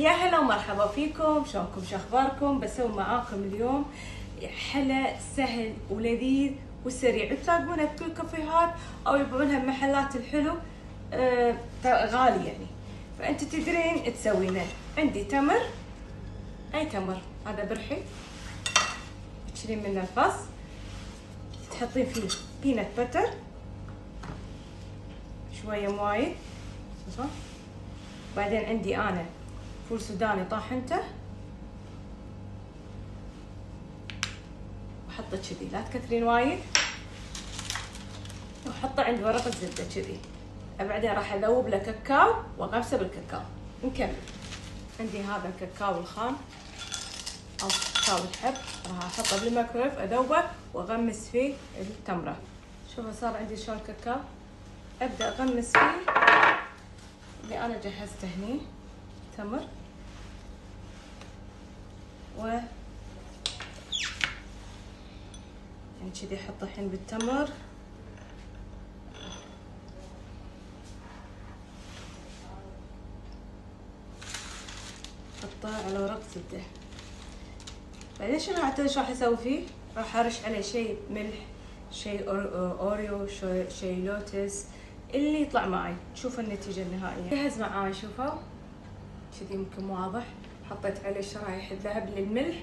يا هلا ومرحبا فيكم، شلونكم؟ شو اخباركم؟ بسوي معاكم اليوم حلا سهل ولذيذ وسريع، تلاقونه بكل الكافيهات او يبيعونها بمحلات الحلو. غالي يعني، فانت تدرين تسوينه. عندي تمر، اي تمر، هذا برحي، تشيلين منه الفص، تحطين فيه بينت بتر شويه موايد، بعدين عندي انا فول سوداني طاحنته وحطه كذي، لا تكثرين وايد، وحطه عند ورق الزبده كذي. بعدين راح اذوب له كاكاو واغمسه بالكاكاو. نكمل. عندي هذا الكاكاو الخام او كاكاو الحب، راح احطه بالميكرويف اذوبه واغمس فيه التمره. شوفوا صار عندي شلون الكاكاو. ابدا اغمس فيه اللي انا جهزته هني، تمر يعني كذي. احط الحين بالتمر، احطه على ورق زبده. بعدين شنو راح اسوي فيه؟ راح ارش عليه شيء ملح، شيء اوريو، شيء لوتس، اللي يطلع معي. شوفوا النتيجه النهائيه. جهز معاي، شوفوا كذي يمكن واضح. حطيت عليه شرايح الذهب للملح،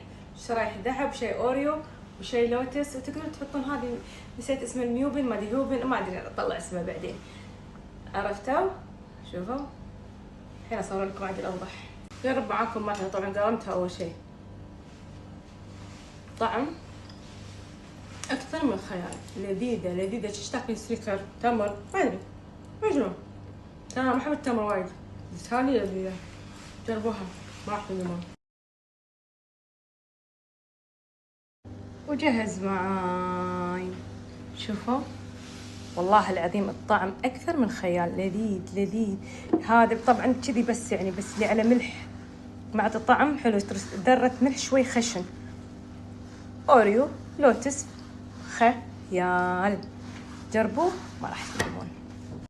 شرايح ذهب، شيء اوريو وشيء لوتس، وتقدرون تحطون هذه، نسيت اسم الميوبن، ما ادري هوبن، ما ادري اطلع اسمه بعدين. عرفتوا؟ شوفوا الحين اصور لكم عاد اوضح. جرب معاكم معنا، طبعا قرمتها اول شيء. طعم اكثر من الخيال، لذيذه لذيذه، تشتاق سنيكر، تمر، ما ادري مجنون. انا ما احب التمر وايد، بس هذه لذيذه، جربوها ما راح تندمون. وجهز معاي، شوفوا والله العظيم الطعم اكثر من خيال، لذيذ لذيذ. هذا طبعا كذي بس يعني، بس اللي على ملح مع طعم حلو، ذرة ملح شوي خشن، اوريو، لوتس، خيال. جربوه ما راح تندمون.